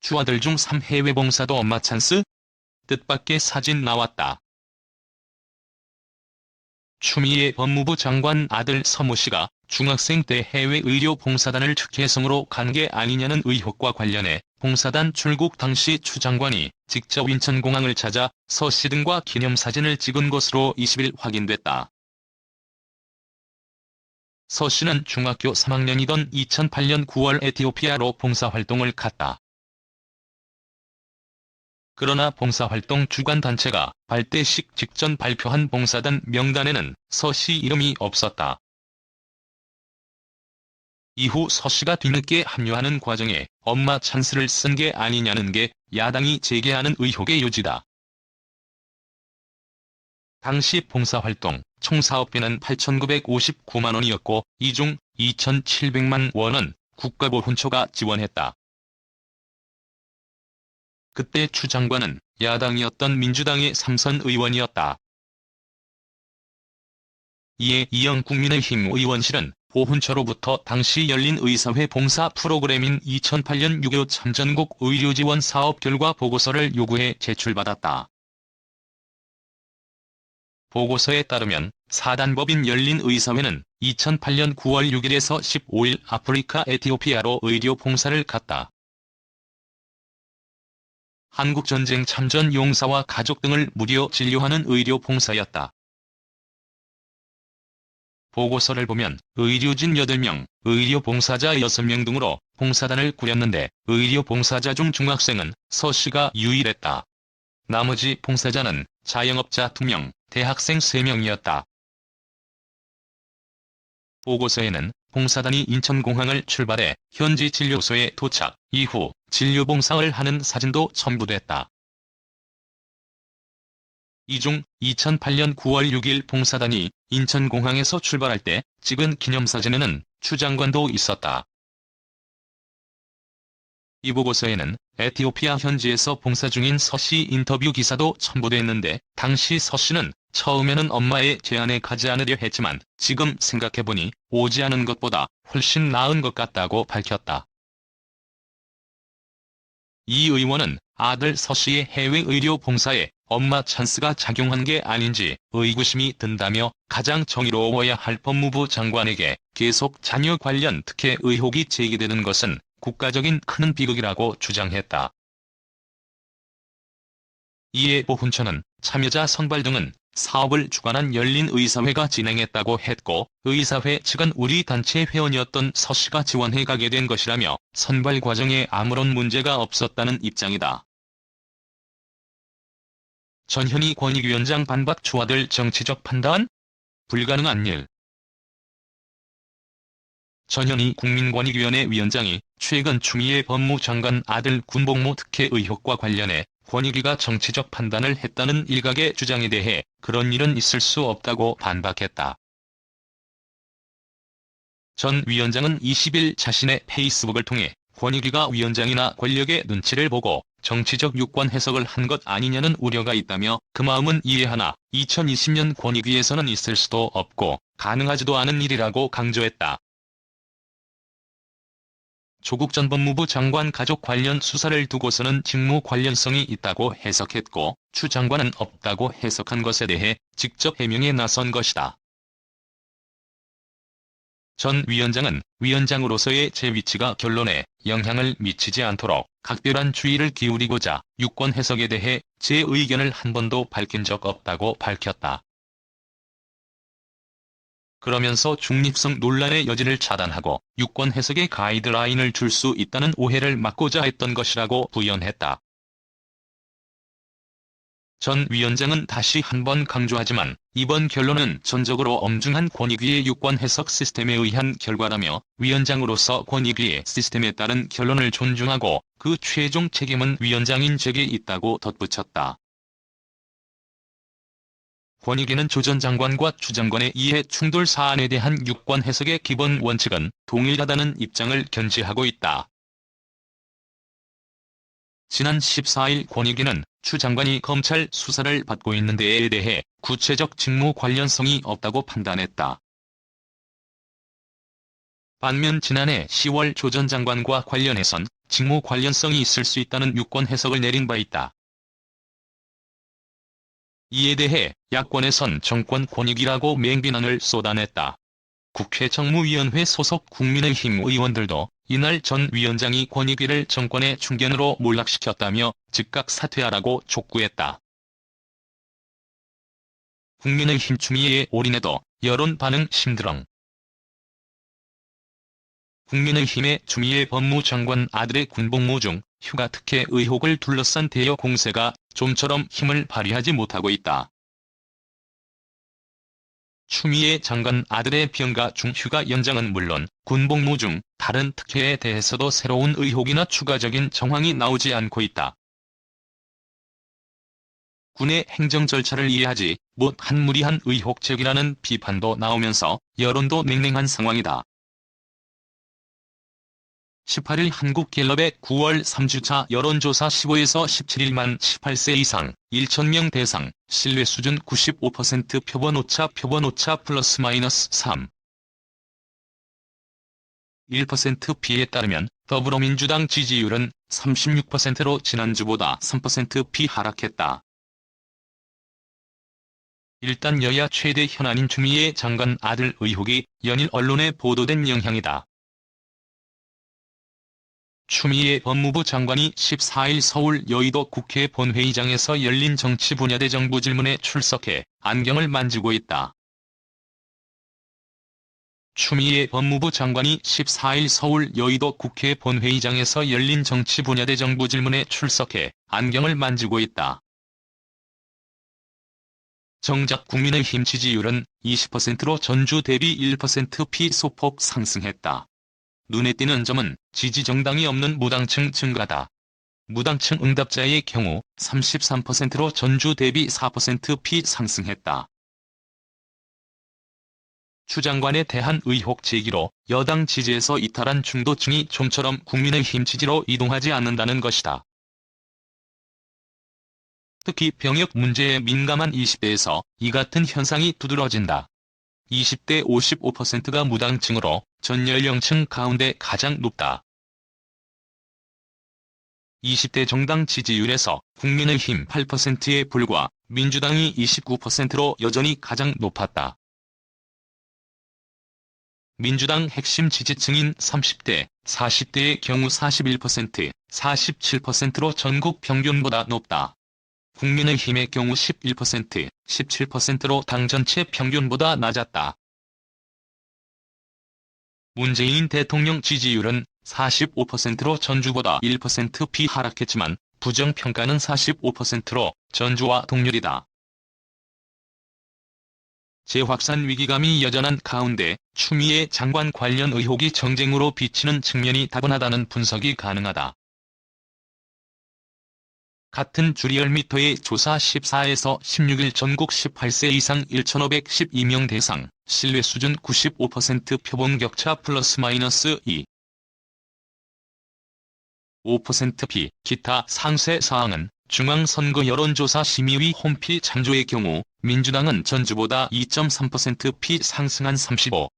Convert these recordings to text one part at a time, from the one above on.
추아들 중 3 해외 봉사도 엄마 찬스? 뜻밖의 사진 나왔다. 추미애 법무부 장관 아들 서모 씨가 중학생 때 해외 의료 봉사단을 특혜성으로 간 게 아니냐는 의혹과 관련해 봉사단 출국 당시 추 장관이 직접 인천공항을 찾아 서 씨 등과 기념사진을 찍은 것으로 20일 확인됐다. 서 씨는 중학교 3학년이던 2008년 9월 에티오피아로 봉사활동을 갔다. 그러나 봉사활동 주관단체가 발대식 직전 발표한 봉사단 명단에는 서 씨 이름이 없었다. 이후 서 씨가 뒤늦게 합류하는 과정에 엄마 찬스를 쓴 게 아니냐는 게 야당이 제기하는 의혹의 요지다. 당시 봉사활동 총 사업비는 8,959만 원이었고 이 중 2,700만 원은 국가보훈처가 지원했다. 그때 추 장관은 야당이었던 민주당의 3선 의원이었다. 이에 이영 국민의힘 의원실은 보훈처로부터 당시 열린 의사회 봉사 프로그램인 2008년 6.15 참전국 의료지원 사업 결과 보고서를 요구해 제출받았다. 보고서에 따르면 사단법인 열린의사회는 2008년 9월 6일에서 15일 아프리카 에티오피아로 의료 봉사를 갔다. 한국전쟁 참전 용사와 가족 등을 무료 진료하는 의료 봉사였다. 보고서를 보면 의료진 8명, 의료봉사자 6명 등으로 봉사단을 꾸렸는데 의료봉사자 중 중학생은 서 씨가 유일했다. 나머지 봉사자는 자영업자 2명, 대학생 3명이었다. 보고서에는 봉사단이 인천공항을 출발해 현지 진료소에 도착 이후 진료봉사를 하는 사진도 첨부됐다. 이 중 2008년 9월 6일 봉사단이 인천공항에서 출발할 때 찍은 기념사진에는 추 장관도 있었다. 이 보고서에는 에티오피아 현지에서 봉사 중인 서 씨 인터뷰 기사도 첨부됐는데 당시 서 씨는 처음에는 엄마의 제안에 가지 않으려 했지만 지금 생각해보니 오지 않은 것보다 훨씬 나은 것 같다고 밝혔다. 이 의원은 아들 서 씨의 해외 의료 봉사에 엄마 찬스가 작용한 게 아닌지 의구심이 든다며 가장 정의로워야 할 법무부 장관에게 계속 자녀 관련 특혜 의혹이 제기되는 것은 국가적인 큰 비극이라고 주장했다. 이에 보훈처는 참여자 선발 등은 사업을 주관한 열린의사회가 진행했다고 했고 의사회 측은 우리 단체 회원이었던 서 씨가 지원해 가게 된 것이라며 선발 과정에 아무런 문제가 없었다는 입장이다. 전현희 권익위원장 반박 추아들 정치적 판단? 불가능한 일. 전현희 국민권익위원회 위원장이 최근 추미애 법무장관 아들 군복무 특혜 의혹과 관련해 권익위가 정치적 판단을 했다는 일각의 주장에 대해 그런 일은 있을 수 없다고 반박했다. 전 위원장은 20일 자신의 페이스북을 통해 권익위가 위원장이나 권력의 눈치를 보고 정치적 유권 해석을 한 것 아니냐는 우려가 있다며 그 마음은 이해하나 2020년 권익위에서는 있을 수도 없고 가능하지도 않은 일이라고 강조했다. 조국 전 법무부 장관 가족 관련 수사를 두고서는 직무 관련성이 있다고 해석했고 추 장관은 없다고 해석한 것에 대해 직접 해명에 나선 것이다. 전 위원장은 위원장으로서의 제 위치가 결론에 영향을 미치지 않도록 각별한 주의를 기울이고자 유권 해석에 대해 제 의견을 한 번도 밝힌 적 없다고 밝혔다. 그러면서 중립성 논란의 여지를 차단하고 유권 해석의 가이드라인을 줄 수 있다는 오해를 막고자 했던 것이라고 부연했다. 전 위원장은 다시 한번 강조하지만 이번 결론은 전적으로 엄중한 권익위의 유권 해석 시스템에 의한 결과라며 위원장으로서 권익위의 시스템에 따른 결론을 존중하고 그 최종 책임은 위원장인 제게 있다고 덧붙였다. 권익위는 조 전 장관과 추 장관의 이해 충돌 사안에 대한 유권 해석의 기본 원칙은 동일하다는 입장을 견지하고 있다. 지난 14일 권익위는 추 장관이 검찰 수사를 받고 있는 데에 대해 구체적 직무 관련성이 없다고 판단했다. 반면 지난해 10월 조 전 장관과 관련해선 직무 관련성이 있을 수 있다는 유권 해석을 내린 바 있다. 이에 대해 야권에선 정권 권익이라고 맹비난을 쏟아냈다. 국회 정무위원회 소속 국민의힘 의원들도 이날 전 위원장이 권익위를 정권의 중견으로 몰락시켰다며 즉각 사퇴하라고 촉구했다. 국민의힘 추미애에 올인해도 여론 반응 심드렁. 국민의힘의 추미애 법무장관 아들의 군복무 중 휴가 특혜 의혹을 둘러싼 대여 공세가 좀처럼 힘을 발휘하지 못하고 있다. 추미애 장관 아들의 병가 중 휴가 연장은 물론 군복무 중 다른 특혜에 대해서도 새로운 의혹이나 추가적인 정황이 나오지 않고 있다. 군의 행정 절차를 이해하지 못한 무리한 의혹 제기라는 비판도 나오면서 여론도 냉랭한 상황이다. 18일 한국갤럽의 9월 3주차 여론조사 15에서 17일만 18세 이상 1,000명 대상 신뢰 수준 95% 표본오차 플러스 마이너스 3. 1%P에 따르면 더불어민주당 지지율은 36%로 지난주보다 3% 하락했다. 일단 여야 최대 현안인 추미애 장관 아들 의혹이 연일 언론에 보도된 영향이다. 추미애 법무부 장관이 14일 서울 여의도 국회 본회의장에서 열린 정치 분야대 정부 질문에 출석해 안경을 만지고 있다. 추미애 법무부 장관이 14일 서울 여의도 국회 본회의장에서 열린 정치 분야대 정부 질문에 출석해 안경을 만지고 있다. 정작 국민의힘 지지율은 20%로 전주 대비 1% 소폭 상승했다. 눈에 띄는 점은 지지 정당이 없는 무당층 증가다. 무당층 응답자의 경우 33%로 전주 대비 4% 상승했다. 추 장관에 대한 의혹 제기로 여당 지지에서 이탈한 중도층이 좀처럼 국민의힘 지지로 이동하지 않는다는 것이다. 특히 병역 문제에 민감한 20대에서 이 같은 현상이 두드러진다. 20대 55%가 무당층으로 전 연령층 가운데 가장 높다. 20대 정당 지지율에서 국민의힘 8%에 불과 민주당이 29%로 여전히 가장 높았다. 민주당 핵심 지지층인 30대, 40대의 경우 41%, 47%로 전국 평균보다 높다. 국민의힘의 경우 11%, 17%로 당 전체 평균보다 낮았다. 문재인 대통령 지지율은 45%로 전주보다 1% 하락했지만 부정평가는 45%로 전주와 동률이다. 재확산 위기감이 여전한 가운데 추미애 장관 관련 의혹이 정쟁으로 비치는 측면이 다분하다는 분석이 가능하다. 같은 주리얼미터의 조사 14에서 16일 전국 18세 이상 1,512명 대상 신뢰 수준 95% 표본 격차 플러스 마이너스 2. 5% 기타 상세 사항은 중앙선거 여론조사 심의위 홈피 참조의 경우 민주당은 전주보다 2.3% 상승한 35.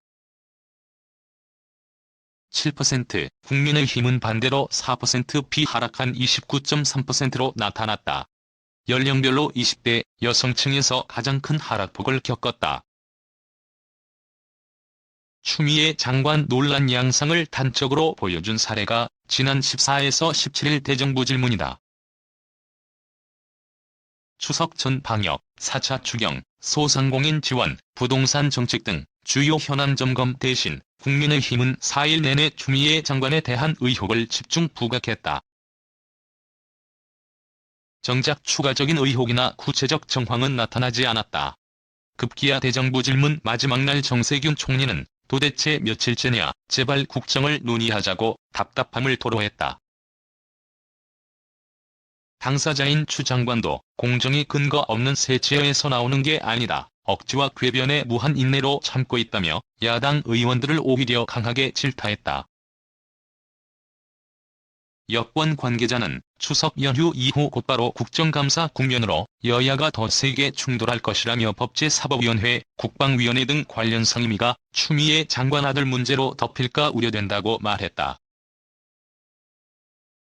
7%, 국민의힘은 반대로 4% 하락한 29.3%로 나타났다. 연령별로 20대 여성층에서 가장 큰 하락폭을 겪었다. 추미애 장관 논란 양상을 단적으로 보여준 사례가 지난 14에서 17일 대정부 질문이다. 추석 전 방역, 4차 추경, 소상공인 지원, 부동산 정책 등 주요 현안 점검 대신 국민의힘은 4일 내내 추미애 장관에 대한 의혹을 집중 부각했다. 정작 추가적인 의혹이나 구체적 정황은 나타나지 않았다. 급기야 대정부 질문 마지막 날 정세균 총리는 도대체 며칠째냐 제발 국정을 논의하자고 답답함을 토로했다. 당사자인 추 장관도 공정이 근거 없는 세체어에서 나오는 게 아니다. 억지와 궤변의 무한 인내로 참고 있다며 야당 의원들을 오히려 강하게 질타했다. 여권 관계자는 추석 연휴 이후 곧바로 국정감사 국면으로 여야가 더 세게 충돌할 것이라며 법제사법위원회, 국방위원회 등 관련 상임위가 추미애 장관 아들 문제로 덮일까 우려된다고 말했다.